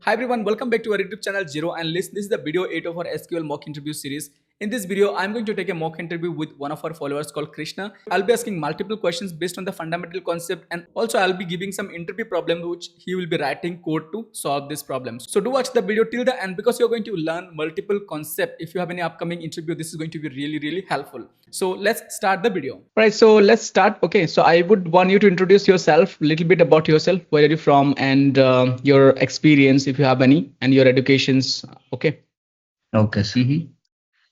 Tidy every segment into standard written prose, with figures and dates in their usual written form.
Hi everyone, welcome back to our YouTube channel Zero Analyst. This is the video 8 of our SQL mock interview series. In this video, I'm going to take a mock interview with one of our followers called Krishna. I'll be asking multiple questions based on the fundamental concept, and also I'll be giving some interview problem which he will be writing code to solve this problem. So do watch the video till the end because you're going to learn multiple concepts. If you have any upcoming interview, this is going to be really helpful. So let's start the video. Right, so let's start. Okay, so I would want you to introduce yourself, a little bit about yourself, where are you from, and your experience if you have any, and your educations. Okay. Okay, sir.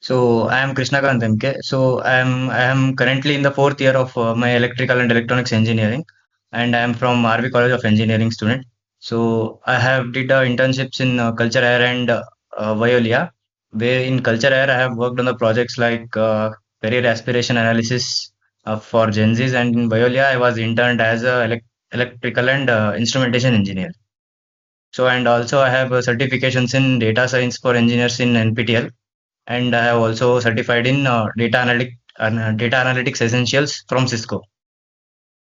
So I am Krishnakant MK. So I am currently in the fourth year of my electrical and electronics engineering, and I am from RV College of Engineering student. So I have did internships in Culture Air and Violia, where in Culture Air I have worked on the projects like career aspiration analysis for Gen Zs, and in Violia I was interned as a electrical and instrumentation engineer. So and also I have certifications in data science for engineers in NPTEL, and I have also certified in data analytics essentials from Cisco.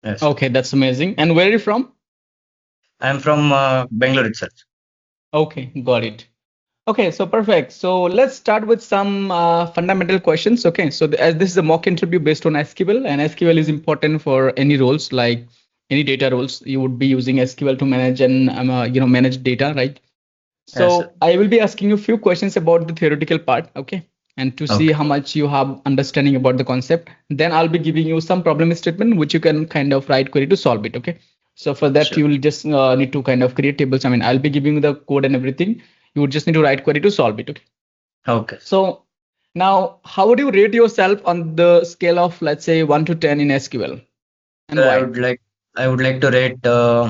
Yes, Okay, that's amazing. And where are you from? I am from Bangalore itself. Okay, got it. Okay, so perfect. So let's start with some fundamental questions. Okay, so as this is a mock interview based on SQL, and SQL is important for any roles, like any data roles. You would be using SQL to manage and manage data, right? Yes, sir. So I will be asking you a few questions about the theoretical part, okay, and to see Okay, how much you have understanding about the concept. Then I'll be giving you some problem statement which you can kind of write query to solve it, okay. So for that sure. you will just need to kind of create tables. I mean, I'll be giving you the code and everything. You would just need to write query to solve it, okay. Okay. So now, how would you rate yourself on the scale of, let's say, 1 to 10 in SQL, and So why? I would like to rate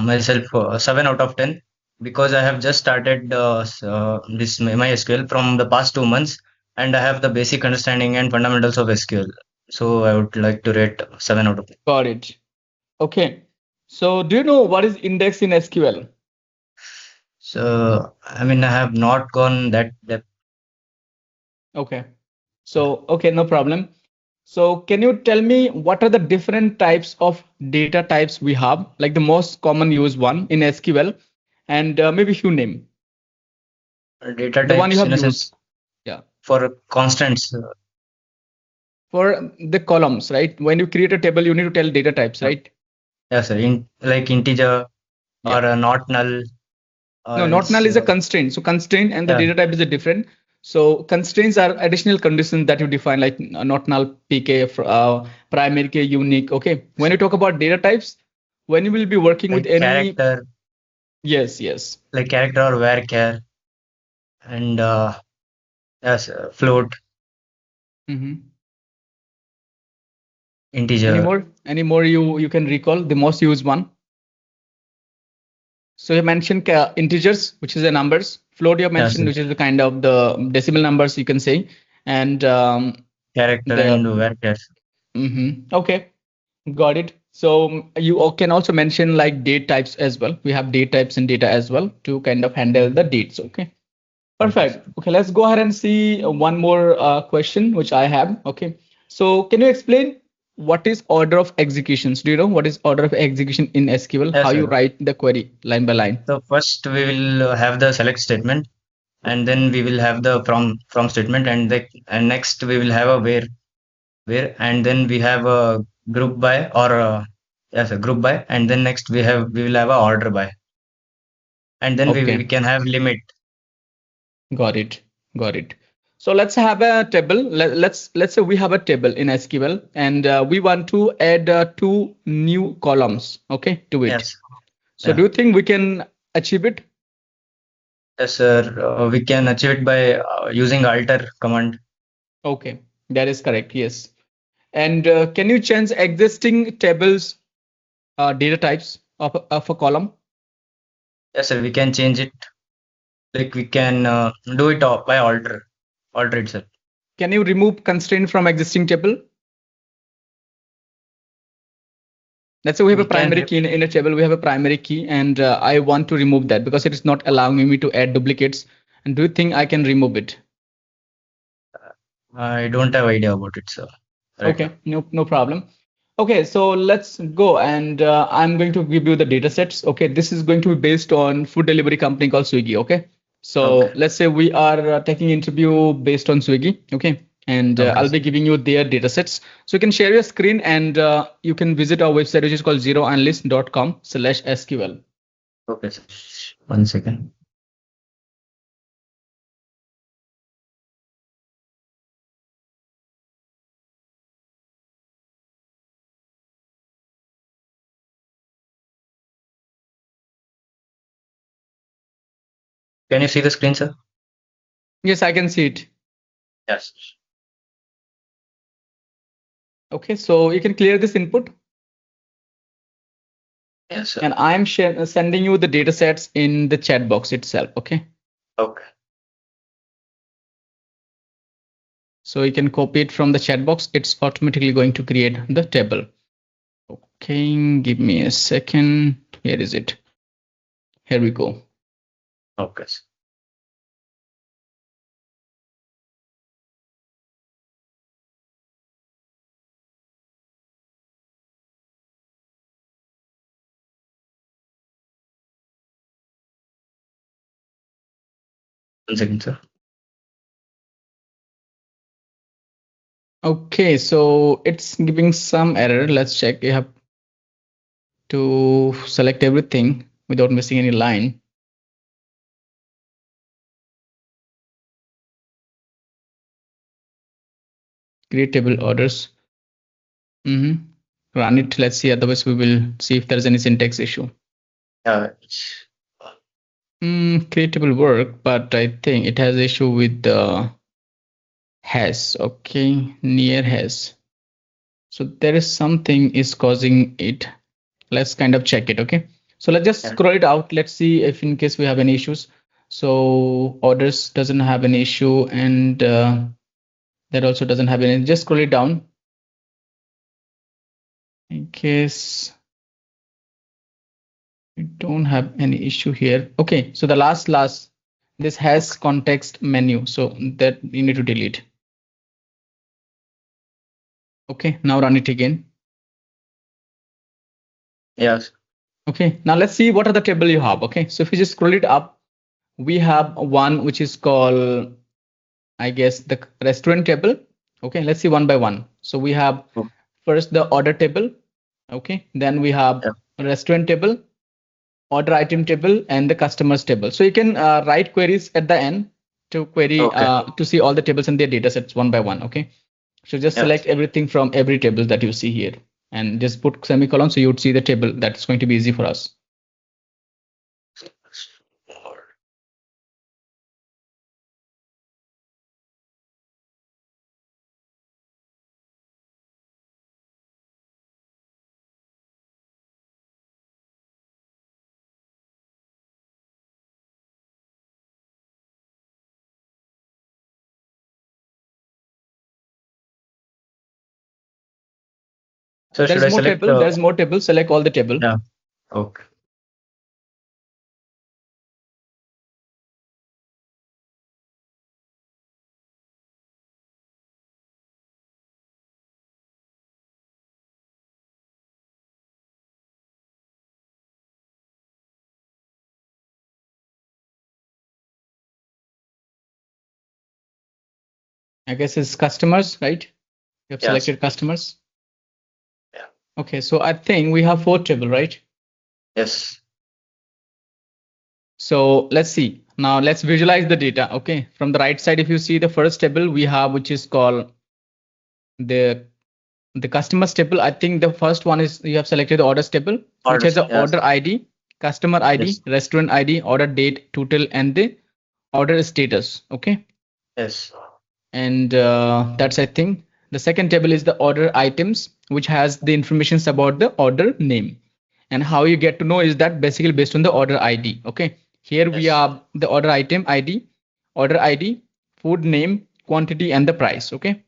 myself 7 out of 10 because I have just started this my SQL from the past 2 months, and I have the basic understanding and fundamentals of SQL. So I would like to rate 7 out of 10. Got it. Okay. So do you know what is index in SQL? So I mean I have not gone that depth. Okay. So, okay, no problem. So can you tell me what are the different types of data types we have, like the most common used one in SQL, and maybe few name, Data the one you types have in a sense used. Yeah. for constants. For the columns, right? When you create a table, you need to tell data types, Uh, right? yeah, sir. Like integer or Yeah. not null or No, not else. null is a constraint. So constraint and the Yeah, data type is a different. So constraints are additional conditions that you define, like not null, PK, primary key, unique. Okay. When you talk about data types, when you will be working with like any, character, yes. like character or varchar, and yes, float, Mm-hmm. integer. Any more you can recall the most used one? So you mentioned integers, which is the numbers. Float you have Yes, mentioned, sir. which is the kind of the decimal numbers you can say, and Character and the varchar. okay, got it. So you can also mention like date types as well. We have date types in data as well to kind of handle the dates. Okay, Okay. perfect. Okay, let's go ahead and see one more question which I have. Okay, so can you explain what is order of executions? Do you know what is order of execution in SQL? How Yes, you sir. write the query line by line? So first we will have the select statement, and then we will have the from statement, and next we will have a where, and then we have a group by or yes, a group by, and then next we will have a order by, and then we Okay, can have limit. got it, got it. So let's have a table. Let's say we have a table in SQL, and we want to add two new columns, okay, to it. Yes. So do Yeah. you think we can achieve it? Yes, sir. We can achieve it by using alter command. Okay, that is correct. Yes. And can you change existing tables data types of a column? Yes, sir. We can change it. Like we can do it by alter itself. Can you remove constraint from existing table? Let's say we have a We can. primary key in a table. We have a primary key, and I want to remove that because it is not allowing me to add duplicates. And do you think I can remove it? I don't have idea about it, sir. Right now. Okay, no problem. Okay, so let's go, and I'm going to give you the data sets. Okay, this is going to be based on food delivery company called Swiggy. Okay, so Okay. let's say we are taking interview based on Swiggy. Okay, and Okay. I'll be giving you their data sets. So you can share your screen, and you can visit our website, which is called zeroanalyst.com/SQL. Okay, sir. One second. Can you see the screen, sir? Yes, I can see it. Yes. Okay, so you can clear this input, Yes, sir. and I'm sending you the data sets in the chat box itself. Okay. Okay. So you can copy it from the chat box. It's automatically going to create the table. Okay, give me a second. Here is it. Here we go. Okay, sir. One second, sir. Okay, so it's giving some error. Let's check. You have to select everything without missing any line. Create table orders. Run it. Let's see. Otherwise, we will see if there's any syntax issue. Yeah. Create table work, but I think it has issue with the has. Okay, near has. So there is something is causing it. Let's kind of check it. Okay, so let's just Yeah. scroll it out. Let's see if in case we have any issues. So orders doesn't have an issue, and that also doesn't have any. Just scroll it down in case we don't have any issue here. Okay, so the last this has context menu, so that you need to delete. Okay, now run it again. Yes. Okay, now let's see what are the table you have. Okay, so if you just scroll it up, we have one which is called, I guess, the restaurant table. Okay, let's see one by one. So we have Oh, first the order table. Okay, then we have yeah. restaurant table, order item table, and the customers table. So you can write queries at the end to query Okay. to see all the tables and their data sets one by one. Okay, so just Yeah. select everything from every table that you see here and just put semicolon, so you would see the table. That's going to be easy for us. So should There's I more select? table. There's more table. Select all the table. Yeah. Okay. I guess it's customers, right? You have Yes. selected customers. Yeah. Okay, so I think we have four table, right? Yes. So let's see. Now let's visualize the data. Okay, from the right side, if you see the first table we have, which is called the customers table. I think the first one is you have selected the orders table, which has Orders. the Yes. order ID, customer ID, Yes. restaurant ID, order date, total, and the order status. Okay, Yes. and that's, I think, the second table is the order items, which has the informations about the order name. And how you get to know is that basically based on the order ID. Okay, here we Yes. have the order item ID, order ID, food name, quantity, and the price. Okay,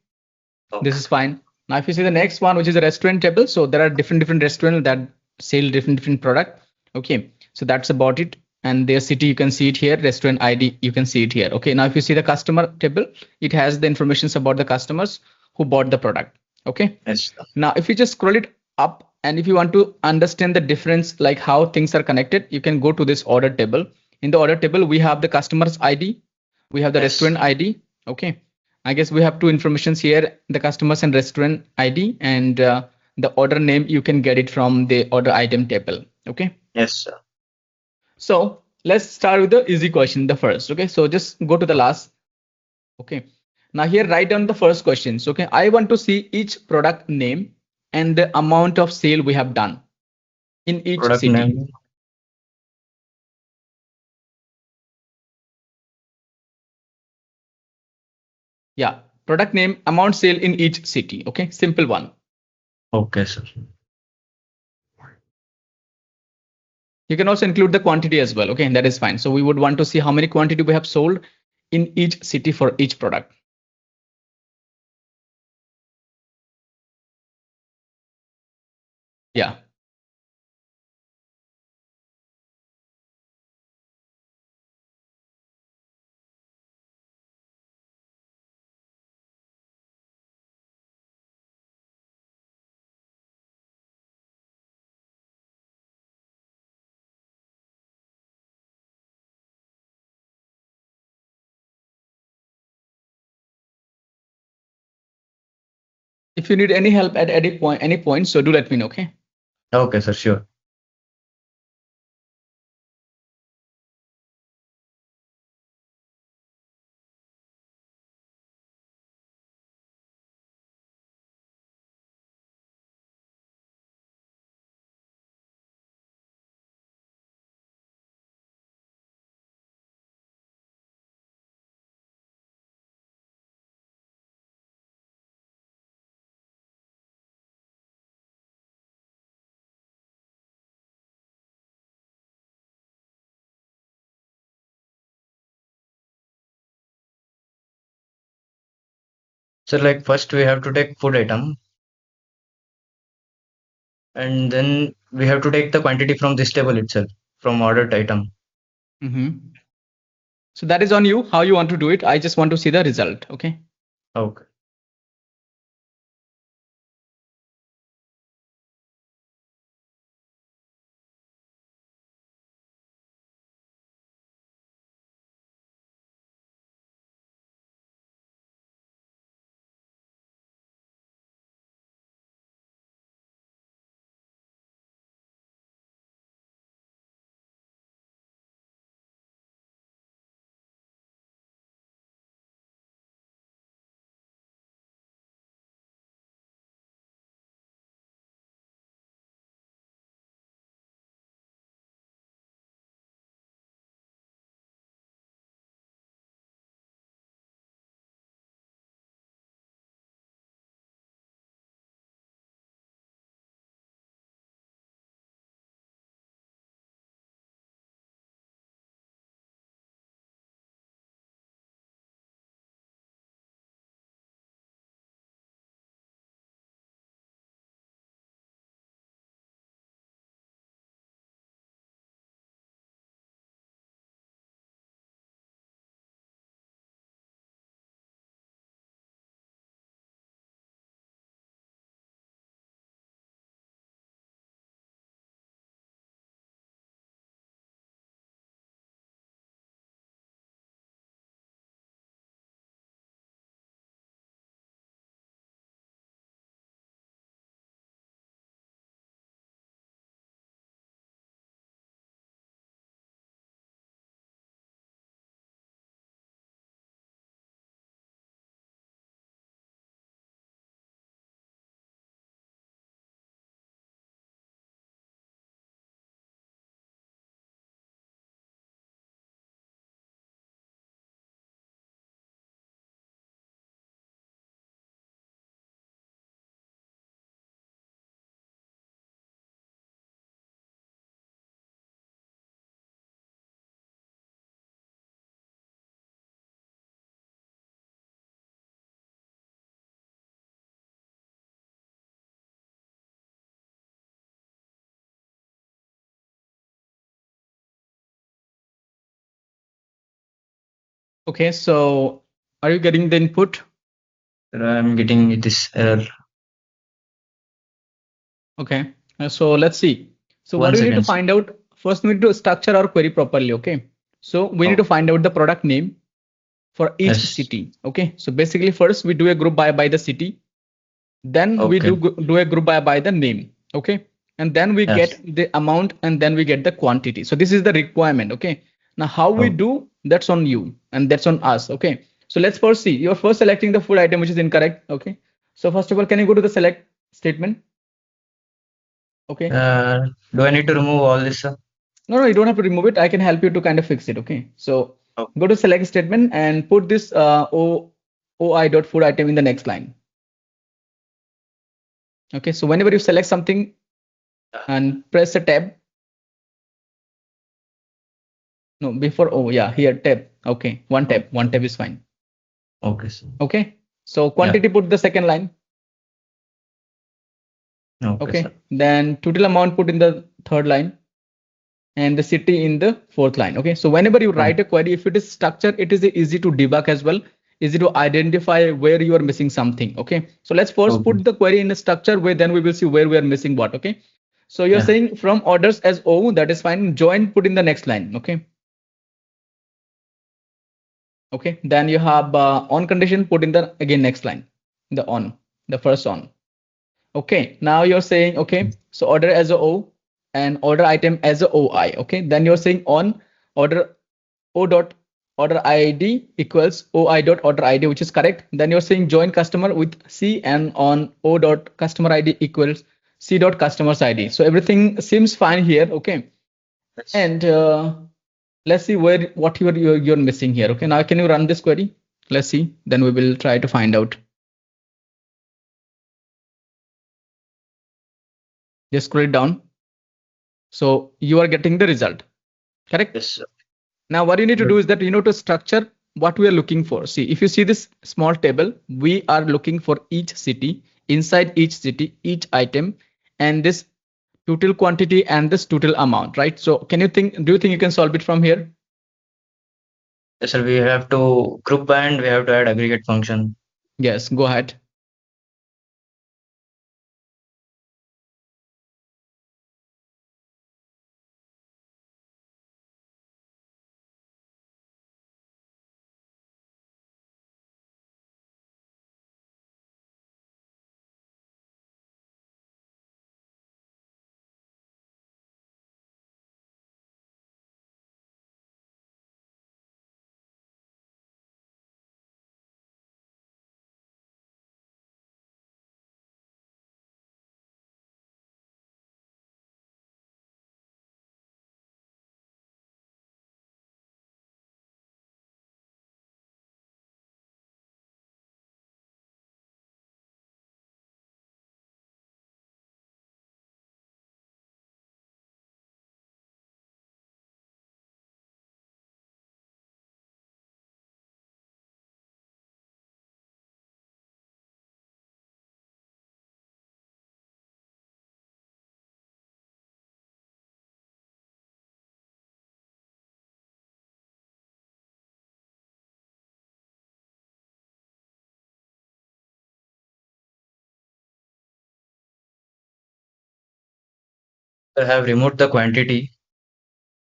this Okay. is fine. Now if you see the next one, which is the restaurant table, so there are different restaurants that sell different product. Okay, so that's about it. And their city, you can see it here. Restaurant ID, you can see it here. Okay, now if you see the customer table, it has the informations about the customers who bought the product. Okay. Yes, sir. Now, if you just scroll it up and if you want to understand the difference, like how things are connected, you can go to this order table. In the order table, we have the customer's ID, we have the Yes. restaurant ID. Okay. I guess we have two informations here, the customers and restaurant ID, and the order name. You can get it from the order item table. Okay. Yes, sir. So let's start with the easy question, the first. Okay. So just go to the last. Okay. Now here write down the first questions. Okay. I want to see each product name and the amount of sale we have done in each Product city. name. Yeah. Product name, amount sale in each city. Okay. Simple one. Okay, sir. You can also include the quantity as well. Okay. That is fine. So we would want to see how many quantity we have sold in each city for each product. Yeah. If you need any help at any point, so do let me know. Okay. Okay, sir. Sure. So like first we have to take food item, and then we have to take the quantity from this table itself, from ordered item. Mm-hmm. So that is on you, how you want to do it. I just want to see the result. Okay. Okay. Okay. So are you getting the input? Sir, I'm getting this error. Okay. So let's see. So what One do we need to second, sir. find out? First, we need to structure our query properly. Okay. So we need to Oh, find out the product name for each yes. city. Okay. So basically, first we do a group by the city. Then we Okay. do a group by the name. Okay. And then we get Yes. the amount and then we get the quantity. So this is the requirement. Okay. Now how we Oh, do, that's on you and that's on us. Okay. So let's first see. You're first selecting the food item which is incorrect. Okay. So first of all, can you go to the select statement? Okay. uh, do I need to remove all this, sir? No, you don't have to remove it. I can help you to kind of fix it. Okay. So Oh, go to select statement and put this OI dot food item in the next line. Okay. So whenever you select something and press a tab, no, before O, yeah, here tab. Okay. One tab is fine. okay, sir. Okay. So Yeah. quantity put the second line. Okay, sir. Okay. Then total amount put in the third line and the city in the fourth line. Okay. So whenever you Oh, write a query, if it is structured, it is easy to debug as well, easy to identify where you are missing something. Okay. So let's first okay. put the query in a structure where then we will see where we are missing what. Okay. So you're Yeah. saying from orders as O, that is fine. Join put in the next line. Okay. Okay. Then you have on condition put in the again next line, the on, the first on. Okay, now you're saying, okay, so order as a O and order item as a OI. Okay, then you're saying on order O dot order ID equals OI dot order ID, which is correct. Then you're saying join customer with C and on O dot customer ID equals C dot customer's ID. So everything seems fine here. Okay, Yes. and let's see where what you're missing here. Okay, now can you run this query? Let's see. Then we will try to find out. Just scroll it down. So you are getting the result. Correct. Yes, sir. Now, what you need to But do is that you know to structure what we are looking for. See, if you see this small table, we are looking for each city, inside each city, each item, and this total quantity and this total amount, right? So, do you think you can solve it from here? yes, sir, we have to group by and we have to add aggregate function. Yes, go ahead. I have removed the quantity.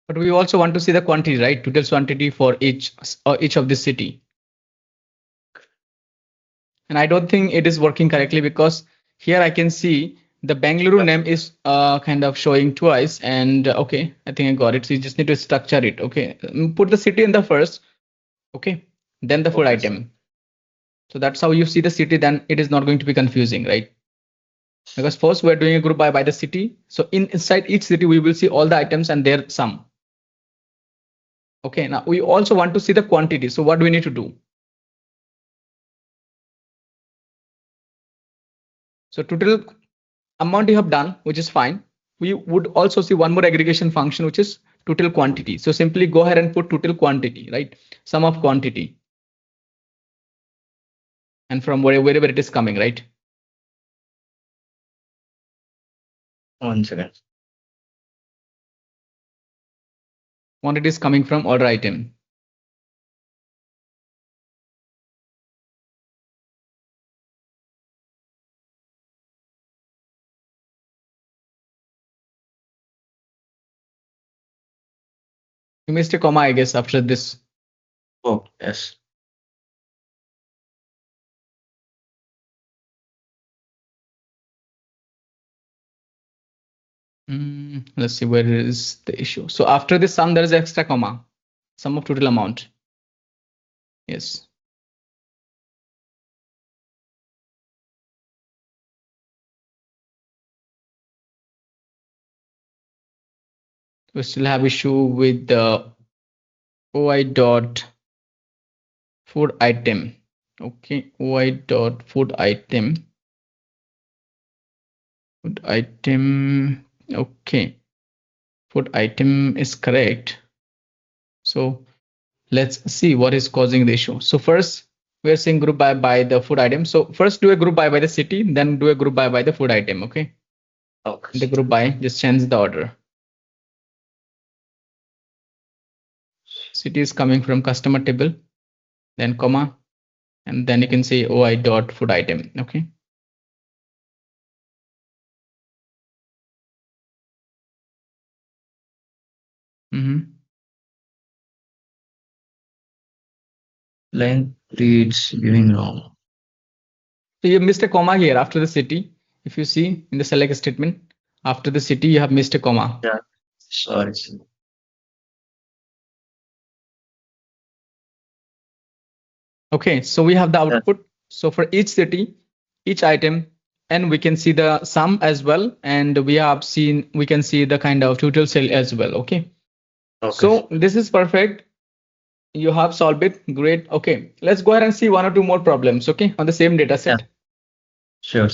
But we also want to see the quantity, right? Total quantity for each of this city. And I don't think it is working correctly because here I can see the Bangalore Yeah. name is kind of showing twice. And okay, I think I got it. So you just need to structure it. Okay, put the city in the first. Okay, then the food Okay, sir. item. So that's how you see the city. Then it is not going to be confusing, right? Because first we're doing a group by the city. So inside each city we will see all the items and their sum. Okay, now we also want to see the quantity. So what do we need to do? So total amount you have done, which is fine. We would also see one more aggregation function, which is total quantity. So simply go ahead and put total quantity, right? Sum of quantity and from wherever it is coming, right? One second. Quantity is coming from order item. You missed a comma, I guess, after this. Oh, yes. Let's see where is the issue. So after this sum, there is extra comma. Sum of total amount. Yes. We still have issue with the OI dot food item. Okay, OI dot food item. Food item. Okay, food item is correct. So let's see what is causing the issue. So first we are saying group by the food item. So first do a group by the city, then do a group by the food item. Okay. Okay. The group by, just change the order. City is coming from customer table, then comma, and then you can say OI dot food item. Okay. Line reads giving wrong. So you missed a comma here after the city. If you see in the select statement, after the city, you have missed a comma. Yeah. Sorry. Okay, so we have the Yeah. output. So for each city, each item, and we can see the sum as well, and we can see the kind of total sale as well. Okay. Okay. So this is perfect. You have solved it. Great. Okay, let's go ahead and see one or two more problems. Okay, on the same data Yeah. set. Sure.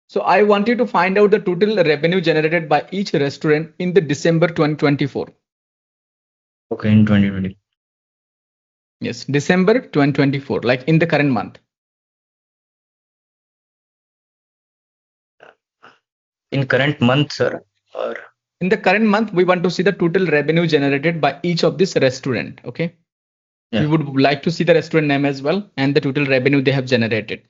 So I want you to find out the total revenue generated by each restaurant in the December 2024. Okay, in 2020. Yes, December 2024, like in the current month. In current month, sir, or In the current month, we want to see the total revenue generated by each of this restaurant. Okay. We yeah. would like to see the restaurant name as well and the total revenue they have generated.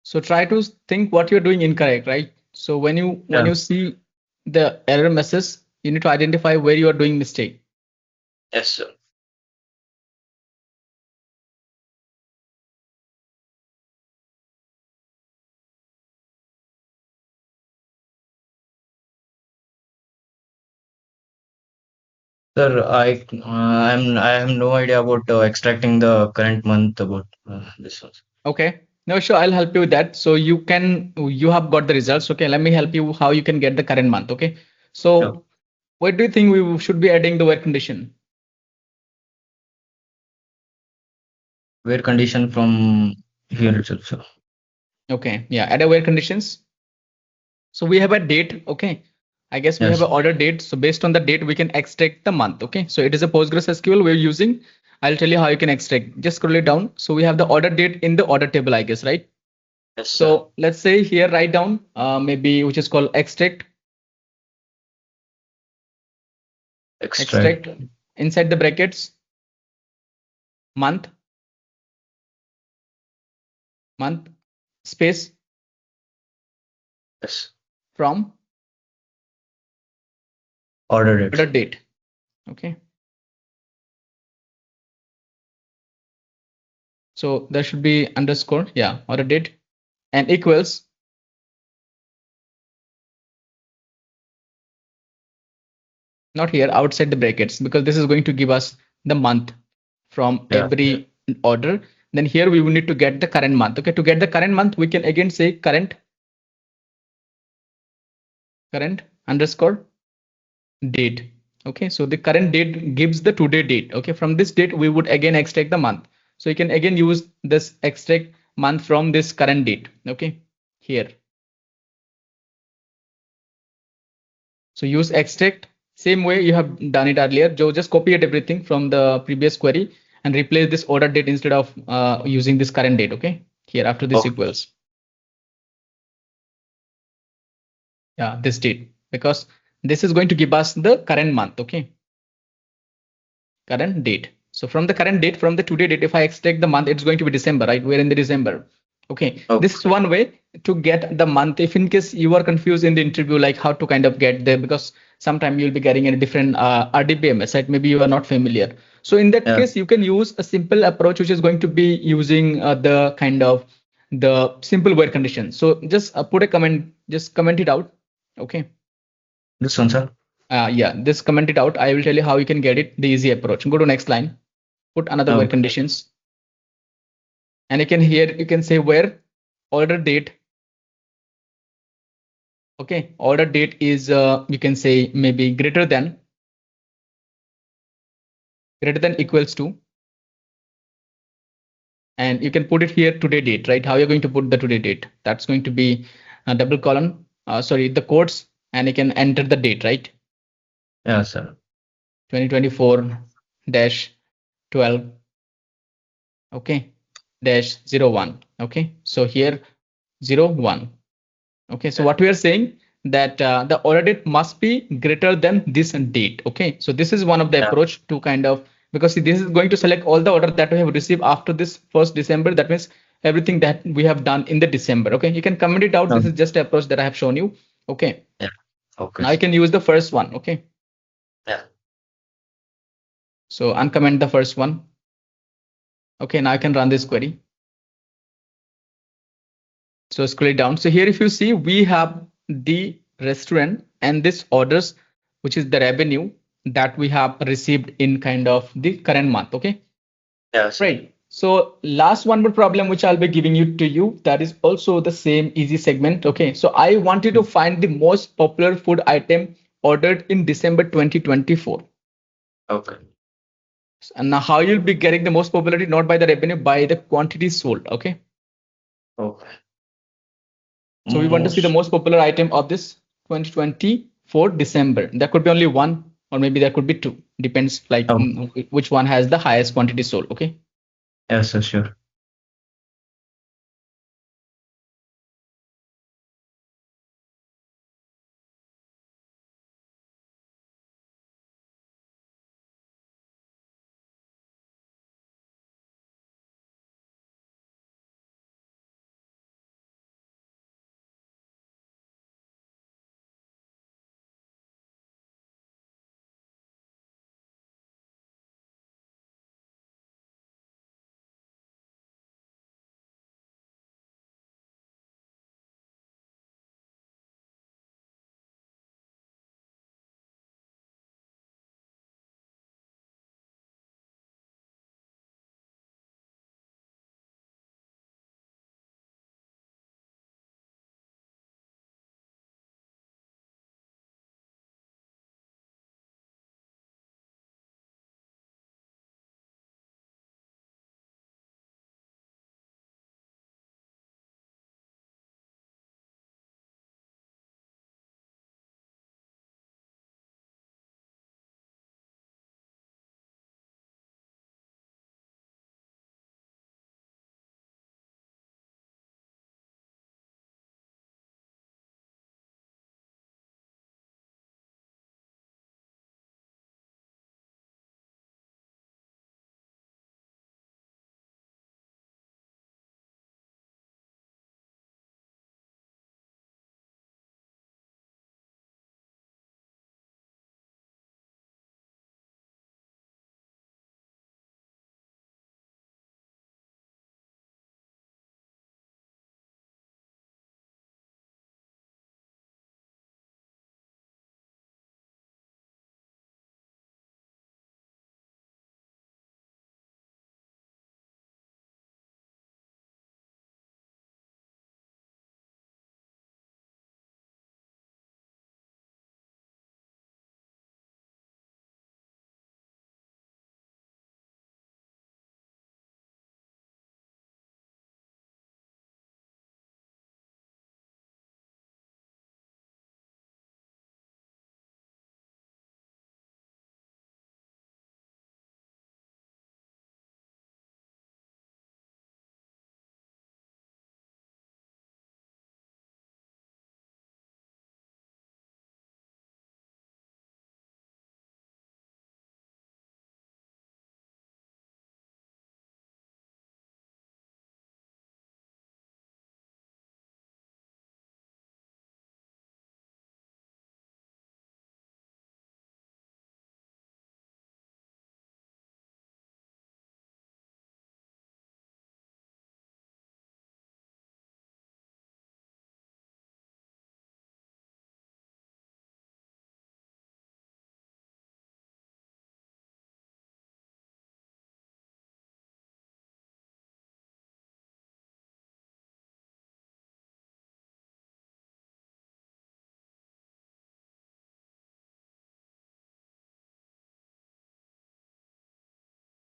So try to think what you're doing incorrect, right? So when Yeah. you see the error message, you need to identify where you are doing mistake. Yes, sir. Sir, I have no idea about extracting the current month about this one. Okay. No, sure, I'll help you with that. So you have got the results. Okay, let me help you how you can get the current month. Okay. Yeah. So where do you think we should be adding the where condition? Where condition from here itself, sir. Okay, yeah, add a where conditions. So we have a date. Okay. I guess we have Yes. an order date. So based on the date, we can extract the month. Okay. So it is a Postgres SQL we're using. I'll tell you how you can extract. Just scroll it down. So we have the order date in the order table, I guess, right? Yes, sir. So let's say here, write down maybe which is called extract, Extract. extract inside the brackets, month, month, space Yes. from Order dates. order date. Okay. So there should be underscore, yeah, order date and equals, not here, outside the brackets, because this is going to give us the month from Yeah. every order. Then here we will need to get the current month. Okay, to get the current month, we can again say current underscore date. Okay, so the current date gives the today date. Okay, from this date we would again extract the month. So you can again use this extract month from this current date. Okay, here. So use extract same way you have done it earlier. Joe, just copy it everything from the previous query and replace this order date instead of using this current date. Okay, here after this Okay. equals, yeah, this date, because this is going to give us the current month. Okay, current date. So from the current date, from the today date, if I extract the month, it's going to be December, right? We're in the December. Okay, Okay. this is one way to get the month. If in case you are confused in the interview, like how to kind of get there, because sometime you'll be getting a different RDBMS, right? Maybe you are not familiar. So in that Yeah. case, you can use a simple approach, which is going to be using the kind of the simple where condition. So just put a comment, just comment it out. Okay. This one, sir. Yeah, this comment it out. I will tell you how you can get it, the easy approach. Go to next line, put another where Okay. conditions, and you can here, you can say where order date. Okay, order date is, you can say maybe greater than equals to, and you can put it here today date, right? How you're going to put the today date? That's going to be a double column, sorry, the quotes, and you can enter the date, right? Yeah, sir. 2024 dash 12, okay, dash 01. Okay, so here 01. Okay, so Yeah. what we are saying that the order date must be greater than this date. Okay, so this is one of the Yeah. approach to kind of, because see, this is going to select all the order that we have received after this 1st December. That means everything that we have done in the December. Okay, you can comment it out. This Um, is just the approach that I have shown you. Okay, yeah. Okay, now you sir. can use the first one. Okay, Yeah. so uncomment the first one. Okay, now I can run this query. So scroll it down. So here, if you see, we have the restaurant and this orders, which is the revenue that we have received in kind of the current month. Okay, Yeah, sir. right. So last one more problem, which I'll be giving you to you, that is also the same easy segment. Okay, so I want you to find the most popular food item ordered in December 2024. Okay. And now how you'll be getting the most popularity, not by the revenue, by the quantity sold. Okay. Okay. So we want to see the Most. most popular item of this 2024 December. There could be only one, or maybe there could be two. Depends like Oh, which one has the highest quantity sold. Okay. yes, sir, sure.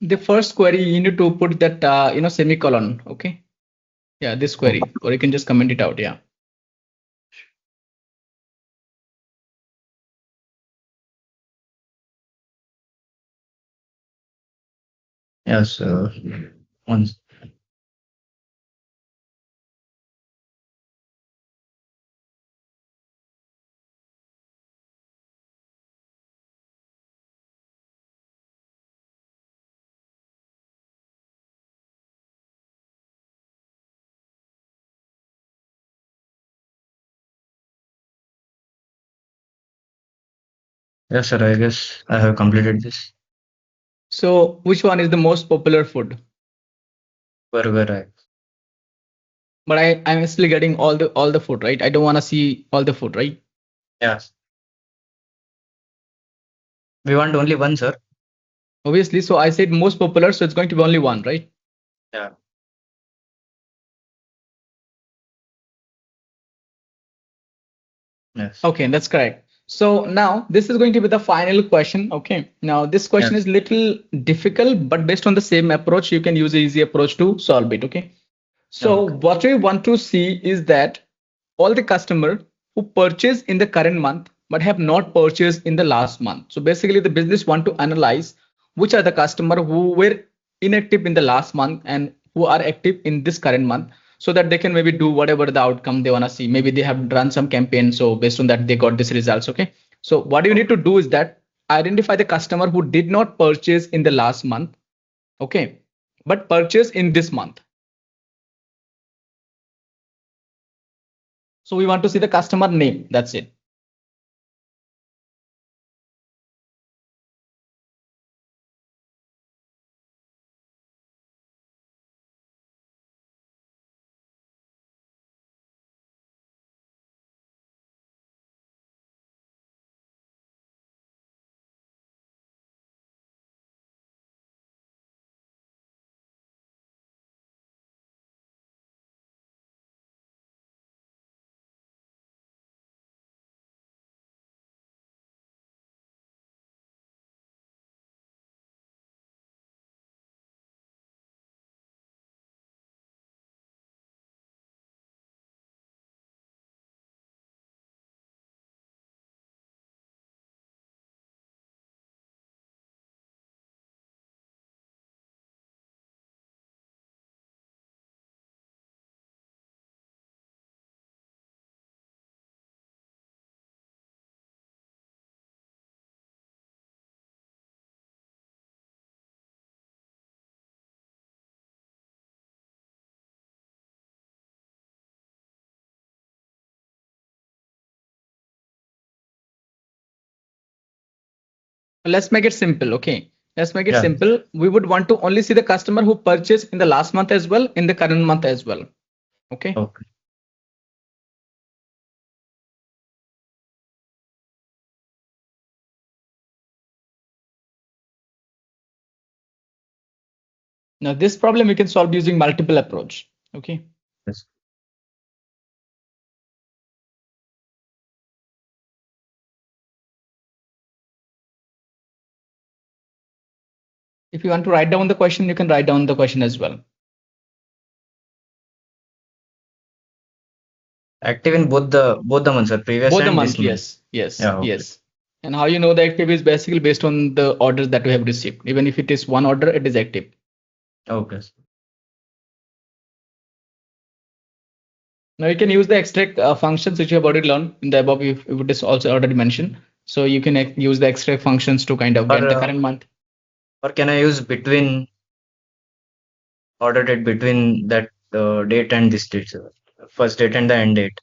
The first query you need to put that semicolon. Okay. Yeah, this Okay. query, or you can just comment it out. Yeah. Yes. Once. Yes, sir. I guess I have completed this. So which one is the most popular food? Burger. But I'm still getting all the food, right? I don't want to see all the food, right? Yes. We want only one, sir. Obviously. So I said most popular, so it's going to be only one, right? Yeah. Yes. Okay, that's correct. So now this is going to be the final question. Okay. Now this question is Yes. little difficult, but based on the same approach, you can use an easy approach to solve it. Okay. So Okay. what we want to see is that all the customer who purchase in the current month but have not purchased in the last month. So basically the business want to analyze which are the customer who were inactive in the last month and who are active in this current month, so that they can maybe do whatever the outcome they want to see. Maybe they have run some campaign, so based on that they got these results. Okay. So what you need Okay. to do is that identify the customer who did not purchase in the last month, okay, but purchase in this month. So we want to see the customer name. That's it. Let's make it simple. Okay. Let's make it Yeah. simple. We would want to only see the customer who purchased in the last month as well, in the current month as well. Okay. Okay. Now this problem we can solve using multiple approach. Okay. Yes. If you want to write down the question, you can write down the question as well. Active in both the months, sir. Previous Both the and month. this month. Yes. Yes. Yeah. Okay. Yes. And how you know the active is basically based on the orders that we have received. Even if it is one order, it is active. Okay. Now you can use the extract functions which you have already learned in the above. If it is also already mentioned. So you can use the extract functions to kind of Or get the current month. or can I use between order date between that date and this date, sir? First date and the end date.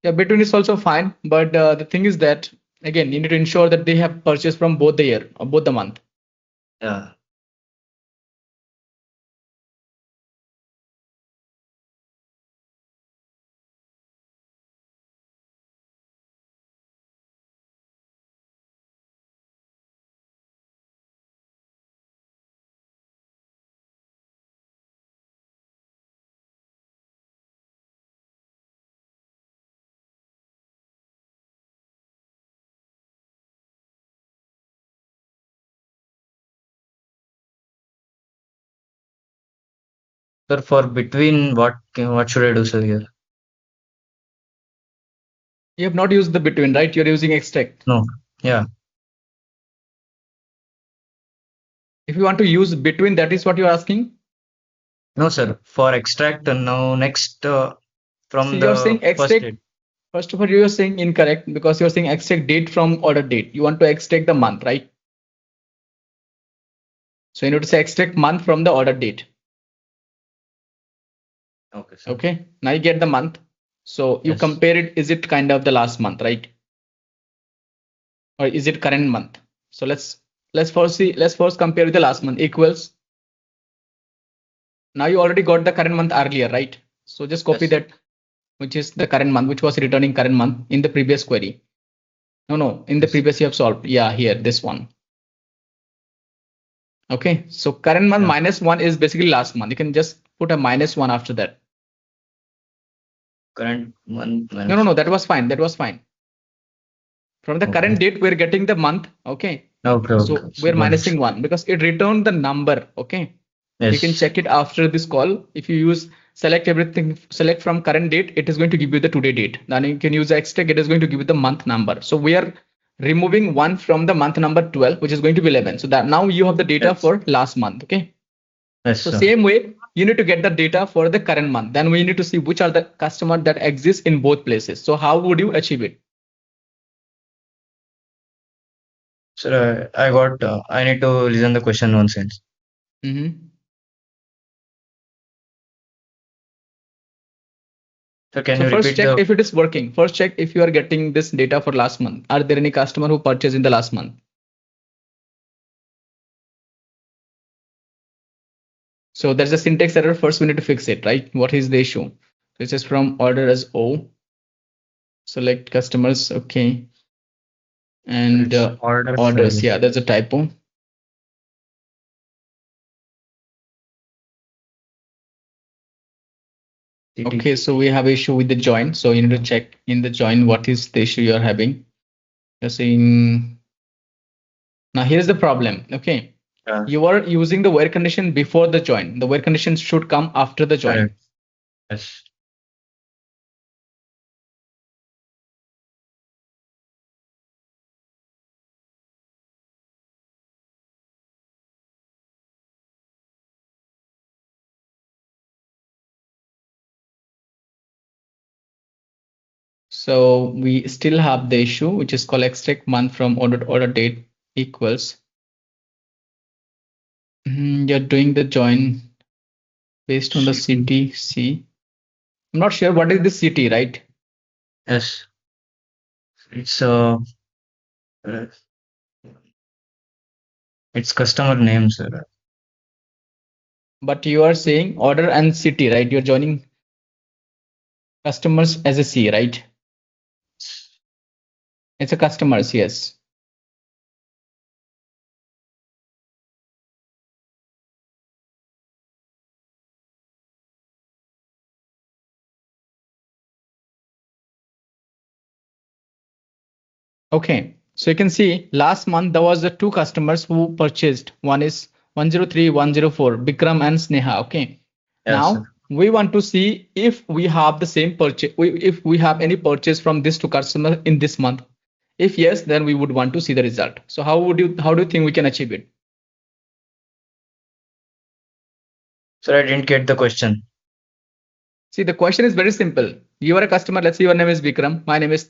Yeah, between is also fine, but the thing is that again you need to ensure that they have purchased from both the year or both the month. Yeah. Sir, for between what should I do, sir, here? You have not used the between, right? You're using extract. No. Yeah. If you want to use between, that is what you're asking. No, sir. For extract, now next from See, you're the saying first extract. date. First of all, you're saying incorrect because you're saying extract date from order date. You want to extract the month, right? So you need to say extract month from the order date. Okay, sir. Okay. Now you get the month. So you Yes. compare it. Is it kind of the last month, right? Or is it current month? So let's first see. Let's first compare with the last month equals. Now you already got the current month earlier, right? So just copy Yes. that, which is the current month, which was returning current month in the previous query. No, in the Yes. previous you have solved. Yeah, here, this one. Okay, so current month Yeah. -1 is basically last month. You can just put a -1 after that. Current month No, minus. that was fine. That was fine. From the Okay. current date, we're getting the month. Okay, Okay. Okay. so So we're got it. minusing 1 because it returned the number. Okay, you can Yes. check it after this call. If you use select everything, select from current date, it is going to give you the today date. Then you can use extract, it is going to give you the month number. So we are removing 1 from the month number 12, which is going to be 11. So that now you have the data Yes. for last month. Okay, Yes, so sir. same way you need to get the data for the current month. Then we need to see which are the customer that exists in both places. So how would you achieve it? Sir, I got. I need to listen the question once. Mhm. So can So you first repeat check the? if it is working. First check if you are getting this data for last month. Are there any customer who purchased in the last month? So there's a syntax error. First, we need to fix it, right? What is the issue? This is from order as O. Select customers. Okay. And It's order orders. failed. Yeah, there's a typo. Okay, TT. so we have issue with the join. So you need to check in the join what is the issue you're having. You're saying now here's the problem. Okay. Yeah. You are using the where condition before the join. The where condition should come after the join. Correct. Yes. So we still have the issue, which is called extract month from order date equals. You're doing the join based on the CT. CTC. I'm not sure what is the CT, right? Yes. It's uh, it's customer name, sir. But you are saying order and city, right? You're joining customers as a C, right? It's a customers, yes. Okay, so you can see last month there was the two customers who purchased. One is 103104, Bikram and Sneha. Okay, Yes, sir. now we want to see if we have the same purchase, if we have any purchase from these two customers in this month. If yes, then we would want to see the result. So how do you think we can achieve it? Sir, I didn't get the question. See, the question is very simple. You are a customer. Let's say your name is Bikram. My name is,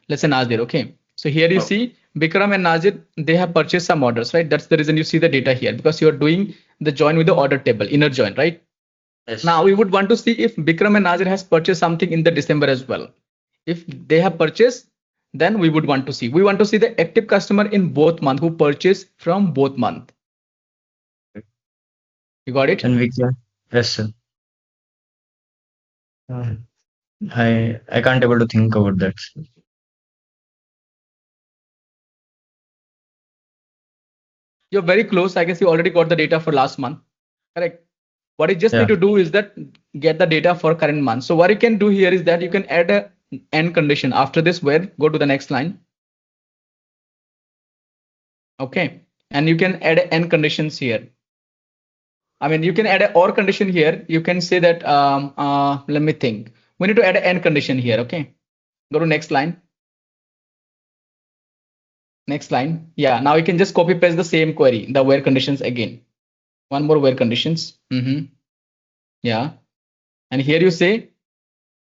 let's say Nazir. Okay. So here you Oh, see Bikram and Nazir, they have purchased some orders, right? That's the reason you see the data here because you're doing the join with the order table, inner join, right? Now yes. we would want to see if Bikram and Nazir has purchased something in the December as well. If they have purchased, then we would want to see. We want to see the active customer in both month who purchased from both month. You got it? And we can. Yes, sir. Uh, I can't able to think about that. You're very close. I guess you already got the data for last month. Correct. What you just need Yeah. to do is that get the data for current month. So what you can do here is that you can add a end condition after this where go to the next line. Okay. And you can add end conditions here. I mean, you can add a or condition here. You can say that, let me think. We need to add an and condition here. Okay. Go to next line. Next line. Yeah. Now you can just copy paste the same query, the where conditions again. One more where conditions. Yeah. And here you say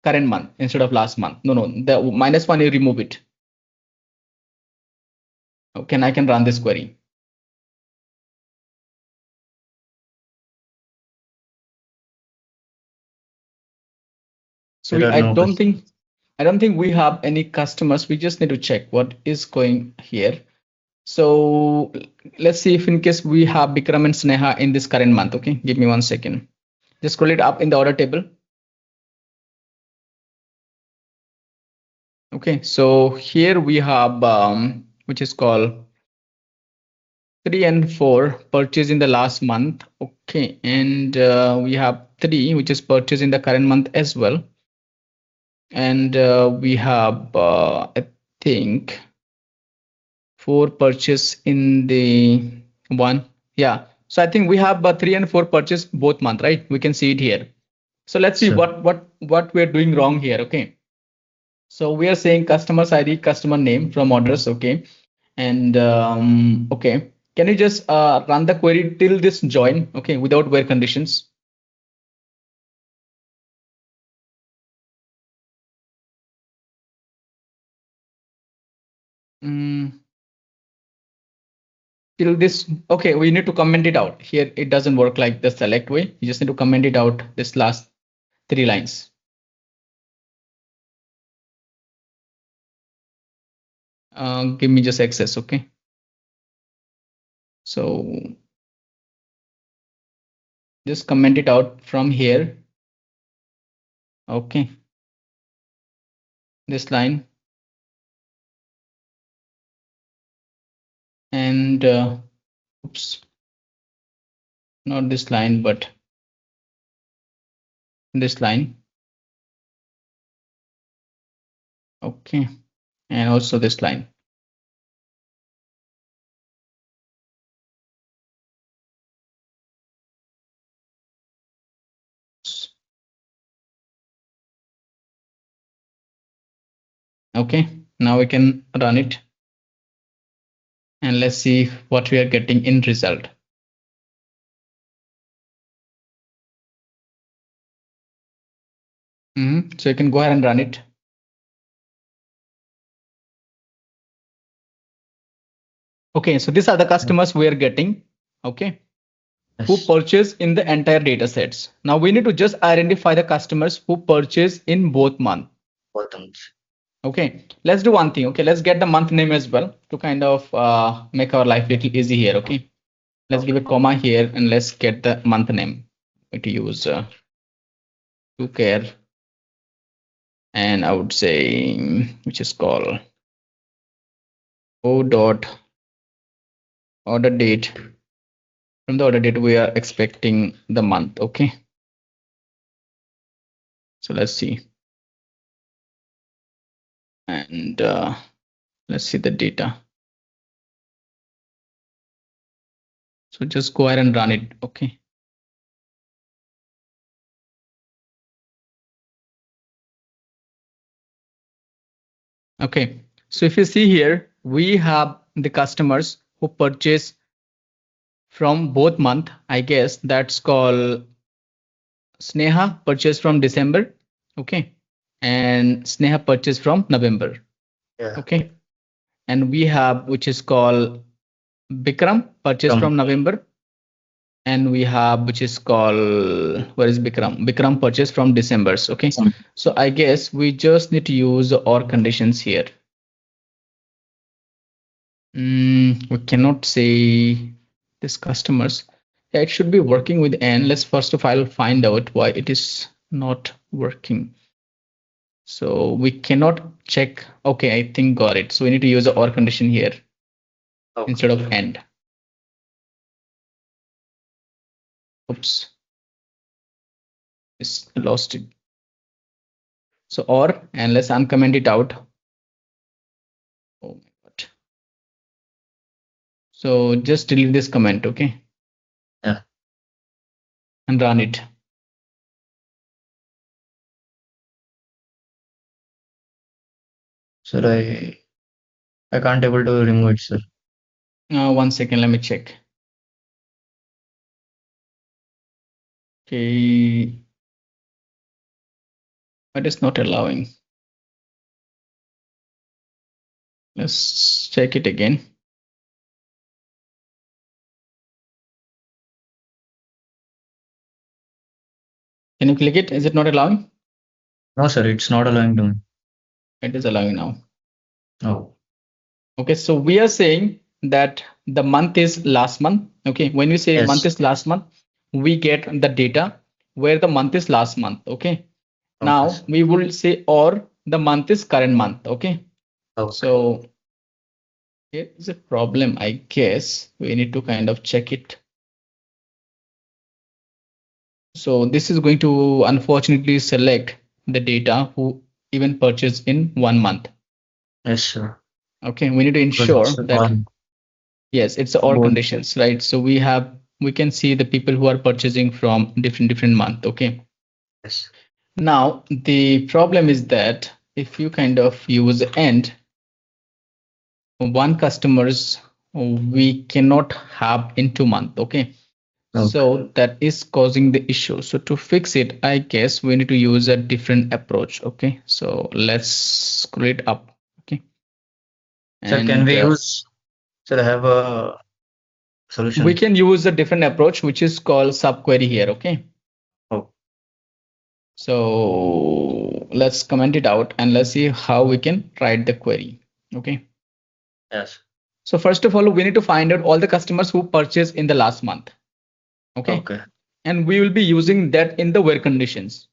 current month instead of last month. No, no. The -1, you remove it. Okay. And I can run this query. So There are I no don't customers. think we have any customers. We just need to check what is going here. So let's see if in case we have Bikram and Sneha in this current month. Okay, give me 1 second. Just scroll it up in the order table. Okay, so here we have which is called 3 and 4 purchase in the last month. Okay, and we have 3 which is purchase in the current month as well. And we have I think 4 purchase in the one. Yeah. So I think we have 3 and 4 purchase both month, right? We can see it here. So let's see So what we're doing wrong here. Okay. So we are saying customer's ID, customer name from orders. Okay. And okay. Can you just run the query till this join? Okay, without where conditions. Mm, till this. Okay, we need to comment it out. Here it doesn't work like the select way. You just need to comment it out this last 3 lines. Give me just access. Okay. So just comment it out from here. Okay. This line. And oops, not this line, but this line. Okay. And also this line. Okay. Now we can run it. And let's see what we are getting in result. So you can go ahead and run it. Okay, so these are the customers we are getting. Okay, who yes, purchase in the entire data sets. Now we need to just identify the customers who purchase in both month. bottoms. Okay, let's do one thing. Okay, let's get the month name as well to kind of make our life little easy here. Okay, let's give a Okay. comma here and let's get the month name. I'm going to use to care, and I would say which is called O dot order date. From the order date we are expecting the month. Okay, so let's see, and let's see the data. So just go ahead and run it. Okay. Okay. So if you see here, we have the customers who purchase from both month. I guess that's called Sneha purchase from December. Okay. And Sneha purchase from November. Yeah. Okay. And we have which is called Bikram purchase From from November. And we have which is called, where is Bikram? Bikram purchase from December's. Okay. So I guess we just need to use the or conditions here. We cannot say this customers. Yeah, it should be working with n. Let's first of all find out why it is not working. So we cannot check. Okay, I think got it. So we need to use the or condition here instead of and. Oops, it's lost it. So or, and let's uncomment it out. Oh my god. So just delete this comment. Okay. yeah. and run it. Sir, I can't able to remove it, sir. 1 second, let me check. Okay, it is not allowing. Let's check it again. Can you click it? Is it not allowing? No, sir, it's not allowing to me. It is allowing now. Oh, Okay, so we are saying that the month is last month. Okay, when we say month yes. is last month, we get the data where the month is last month. Okay, Okay, now sir. we will say or the month is current month. Okay, Okay. so here is a problem. I guess we need to kind of check it. So this is going to unfortunately select the data who even purchased in 1 month. Yes, sir. Okay, we need to Because ensure it's that on yes, it's all both. conditions, right? So we can see the people who are purchasing from different month. Okay. Yes. Now the problem is that if you kind of use end, one customers we cannot have in 2 month. Okay. Okay. So that is causing the issue. So to fix it, I guess we need to use a different approach. Okay. So let's scroll it up. Okay. Sir, can And we use, sir, I have a we solution. can use a different approach, which is called subquery here. Okay. Oh, So let's comment it out and let's see how we can write the query. Okay. yes. So first of all, we need to find out all the customers who purchased in the last month. Okay. Okay. And we will be using that in the where conditions.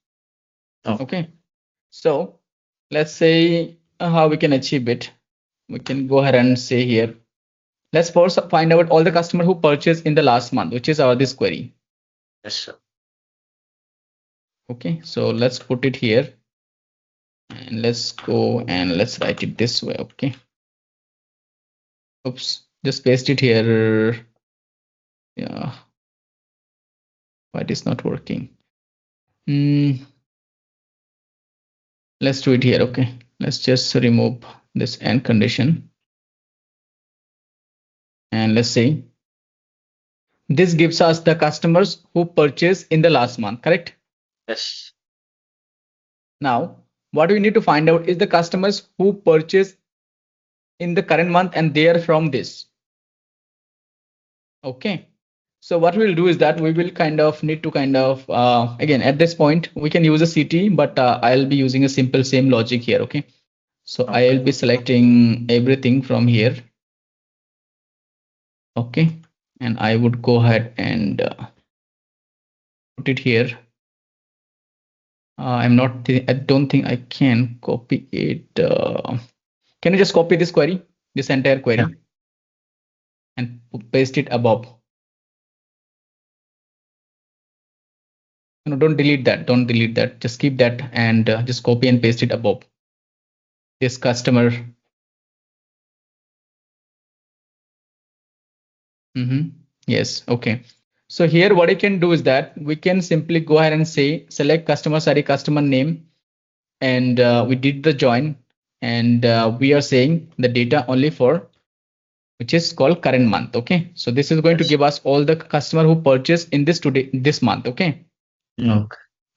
Oh, Okay. So let's say how we can achieve it. We can go ahead and say here. Let's first find out all the customers who purchased in the last month, which is our this query. yes, sir. Okay. So let's put it here and let's go and let's write it this way. Okay. Oops, just paste it here. Yeah, why it is not working? Let's do it here. Okay, let's just remove this end condition and let's say this gives us the customers who purchased in the last month, correct? Yes. Now, what we need to find out is the customers who purchased in the current month and they are from this. Okay. So what we'll do is that we will kind of need to kind of again at this point we can use a CT, but I'll be using a simple same logic here. Okay. So Okay. I'll be selecting everything from here. Okay. And I would go ahead and put it here. I don't think I can copy it. Can you just copy this query, this entire Yeah. query and paste it above? No, don't delete that. Don't delete that. Just keep that and just copy and paste it above. This customer. Yes. Okay. So here what I can do is that we can simply go ahead and say select customer ID, customer name, and we did the join, and we are saying the data only for which is called current month. Okay. So this is going to Yes. give us all the customer who purchased in this month. Okay. Okay.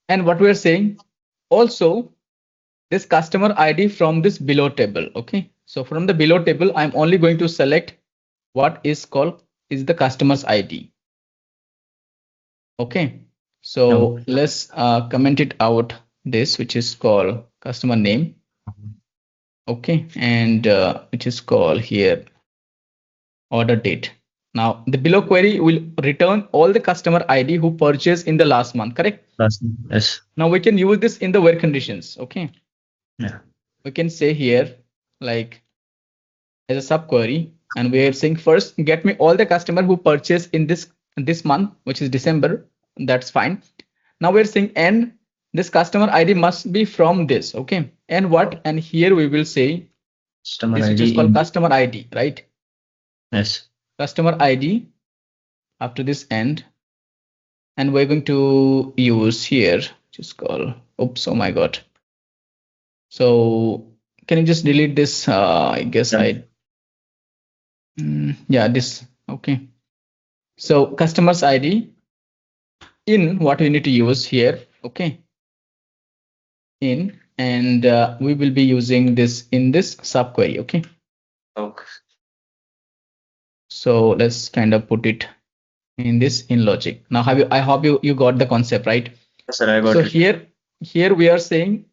And what we are saying also this customer ID from this below table. Okay. So from the below table, I'm only going to select what is called is the customer's ID. Okay. No. So let's comment it out this, which is called customer name. Okay. And which is called here order date. Now the below query will return all the customer ID who purchased in the last month, correct? Yes. Now we can use this in the where conditions. Okay. Yeah. We can say here like as a subquery, and we are saying first get me all the customer who purchased in this month, which is December. That's fine. Now we're saying and this customer ID must be from this. Okay. And what? And here we will say Customer this, which is ID called in. customer ID, right? Yes. Customer ID after this end. and we're going to use here, just call, oops, oh my god. So can you just delete this? I guess Yeah. yeah, this, okay. So customer's ID in what we need to use here, okay, in, and we will be using this in this subquery, okay. Okay. So let's kind of put it in this in logic. Now have you, I hope you got the concept, right? Yes, sir, I So got it. here we are saying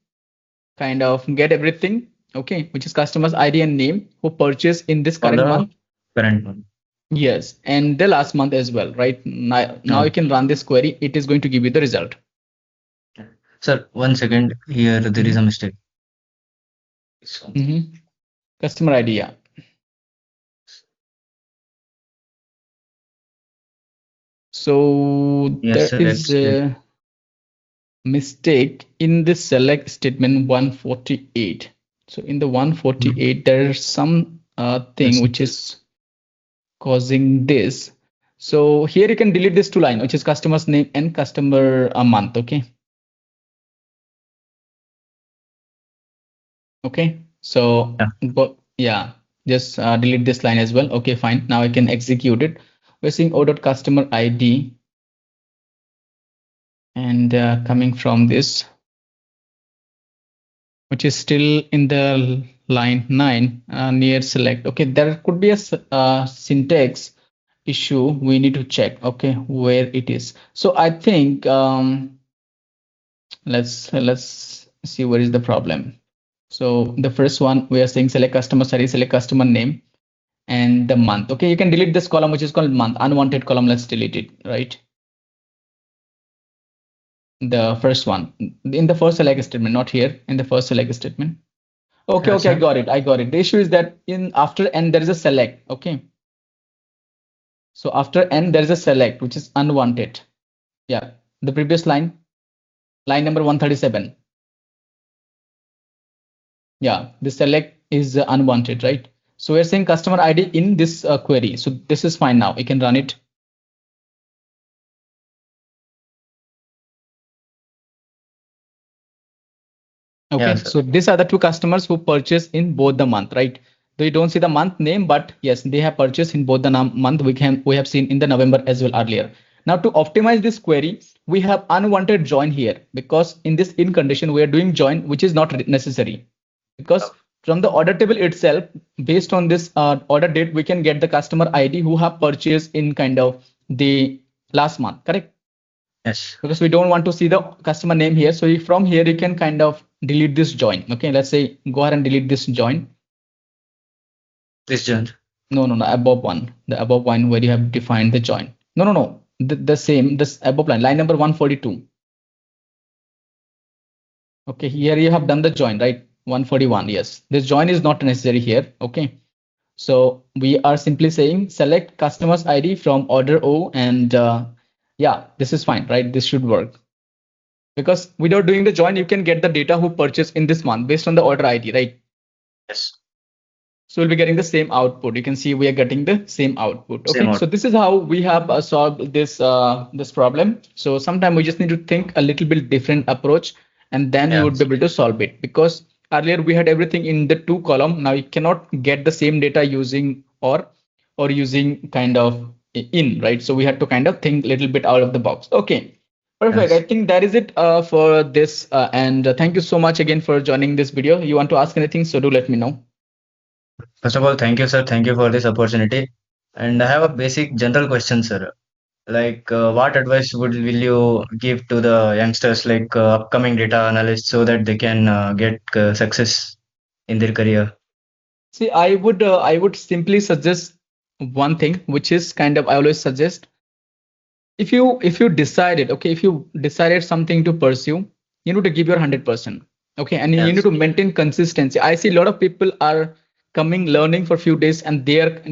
kind of get everything, okay, which is customer's ID and name who purchased in this For current the month. current one. Yes, and the last month as well, right? Now you No. can run this query. It is going to give you the result. Sir, 1 second. Here there is a Mm-hmm. mistake. Mm-hmm. Customer ID, yeah. So Yes, there sir. is a mistake in the select statement 148. So in the 148, there's some thing Yes. which is causing this. So here you can delete this two line, which is customer's name and customer a month. Okay. Okay. So Yeah. yeah, just delete this line as well. Okay, fine. Now I can execute it. We're seeing o dot customer ID, and coming from this, which is still in the line 9 near select. Okay, there could be a syntax issue we need to check, okay, where it is. So I think let's see where is the problem. So the first one, we are saying select customer ID, select customer name and the month. Okay, you can delete this column which is called month, unwanted column. Let's delete it, right? The first one in the first select statement, not here, in the first select statement. Okay, Yes, okay, I sir. got it. I got it. The issue is that in after n there is a select. Okay. So after n there is a select which is unwanted. Yeah. The previous line, line number 137. Yeah, the select is unwanted, right? So we're saying customer ID in this query. So this is fine now. You can run it. Yeah, Okay, sir. so these are the two customers who purchased in both the month, right? Though you don't see the month name, but yes, they have purchased in both the month. We have seen in the November as well earlier. Now to optimize this query, we have unwanted join here because in this in condition we are doing join, which is not necessary because from the order table itself, based on this order date, we can get the customer ID who have purchased in kind of the last month, correct? Yes. Because we don't want to see the customer name here. So from here, you can kind of delete this join. Okay, let's say go ahead and delete this join. This John. No, above one, the above one where you have defined the join. No, the same, this above line number 142. Okay, here you have done the join, right? 141, yes. This join is not necessary here. Okay, so we are simply saying select customer's ID from order O, and yeah, this is fine, right? This should work. Because without doing the join, you can get the data who purchased in this month based on the order ID, right? Yes. So we'll be getting the same output. You can see we are getting the same output. Same Okay, out. so this is how we have solved this problem. So sometimes we just need to think a little bit different approach, and then you Yeah. would be able to solve it. Because earlier we had everything in the two column. Now you cannot get the same data using or using kind of in, right? So we had to kind of think a little bit out of the box. Okay. Perfect. I Yes. think that is it for this. And thank you so much again for joining this video. You want to ask anything? So do let me know. First of all, thank you, sir. Thank you for this opportunity. And I have a basic general question, sir. Like, what advice will you give to the youngsters, like upcoming data analysts, so that they can get success in their career? See, I would simply suggest one thing, which is kind of I always suggest if you decided, okay, if you decided something to pursue, you need to give your 100%. Okay, and you need Yes. to maintain consistency. I see a lot of people are coming learning for a few days and they get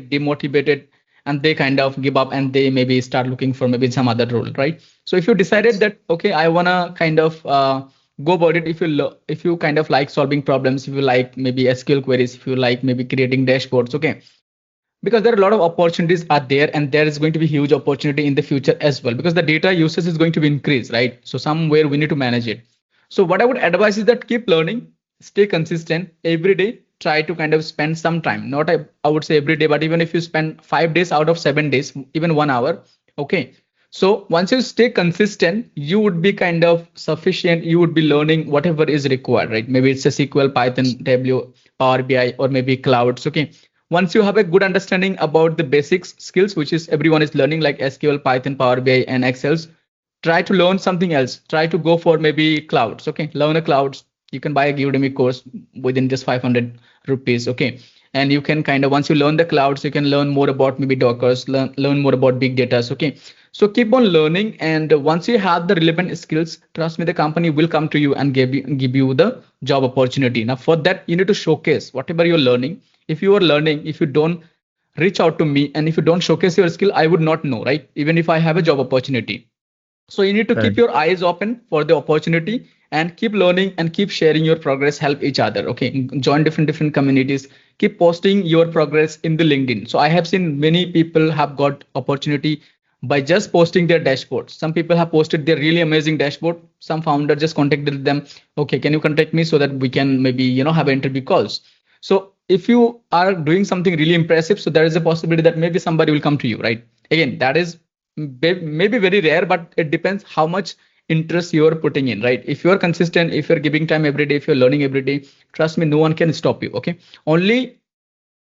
demotivated and they kind of give up and they maybe start looking for maybe some other role, right? So if you decided Yes. that okay, I wanna kind of go about it, if you kind of like solving problems, if you like maybe SQL queries, if you like maybe creating dashboards, okay, because there are a lot of opportunities are there, and there is going to be huge opportunity in the future as well, because the data usage is going to be increased, right? So somewhere we need to manage it. So what I would advise is that keep learning, stay consistent every day, try to kind of spend some time, not I would say every day, but even if you spend 5 days out of 7 days, even 1 hour, okay. So once you stay consistent, you would be kind of sufficient. You would be learning whatever is required, right? Maybe it's a SQL, Python, W, Power BI, or maybe clouds. Okay. Once you have a good understanding about the basics skills, which is everyone is learning, like SQL, Python, Power BI, and Excels, try to learn something else. Try to go for maybe clouds. Okay. Learn a clouds. You can buy a Udemy course within just 500 rupees. Okay. And you can kind of, once you learn the clouds, you can learn more about maybe Dockers, learn more about big data. Okay. So keep on learning, and once you have the relevant skills, trust me, the company will come to you and give you the job opportunity. Now, for that, you need to showcase whatever you're learning. If you are learning, if you don't reach out to me, and if you don't showcase your skill, I would not know, right? Even if I have a job opportunity. So you need to keep Correct. your eyes open for the opportunity, and keep learning and keep sharing your progress, help each other. Okay. Join different communities, keep posting your progress in the LinkedIn. So I have seen many people have got opportunity by just posting their dashboard. Some people have posted their really amazing dashboard. Some founder just contacted them. Okay, can you contact me so that we can maybe have interview calls. So if you are doing something really impressive, so there is a possibility that maybe somebody will come to you, right? Again, that is maybe very rare, but it depends how much interest you are putting in, right? If you are consistent, if you're giving time every day, if you're learning every day, trust me, no one can stop you. Okay. Only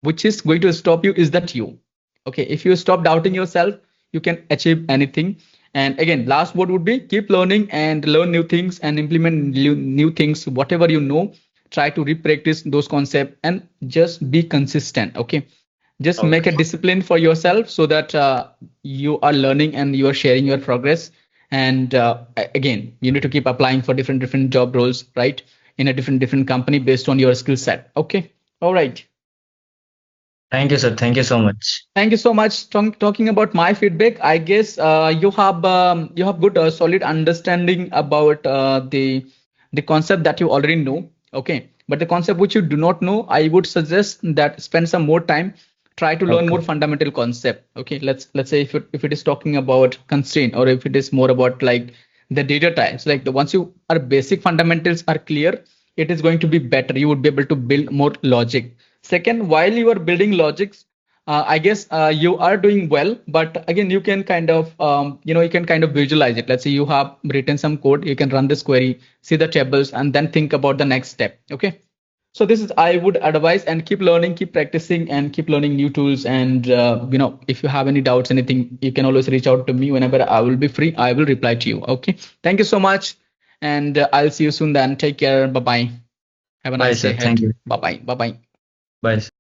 which is going to stop you is that you. Okay. If you stop doubting yourself, you can achieve anything. And again, last word would be keep learning and learn new things and implement new things, whatever you know. Try to repractice those concepts and just be consistent. Okay. Just make a Okay. discipline for yourself, so that you are learning and you are sharing your progress. And again, you need to keep applying for different job roles, right? In a different company based on your skill set. Okay. All right. Thank you, sir. Thank you so much. Thank you so much. Talking about my feedback, I guess you have good solid understanding about the concept that you already know. Okay, but the concept which you do not know, I would suggest that spend some more time, try to learn Okay. more fundamental concept. Okay, let's say if it is talking about constraint, or if it is more about like the data types, like the once you are basic fundamentals are clear, it is going to be better. You would be able to build more logic. Second, while you are building logics, I guess you are doing well, but again, you can kind of, you can kind of visualize it. Let's say you have written some code, you can run this query, see the tables, and then think about the next step. Okay. So this is, I would advise, and keep learning, keep practicing, and keep learning new tools. And if you have any doubts, anything, you can always reach out to me whenever I will be free. I will reply to you. Okay. Thank you so much, and I'll see you soon. Then take care. Bye bye. Have a Bye, nice day sir. Thank ahead. you. Bye bye. Bye bye. Bye.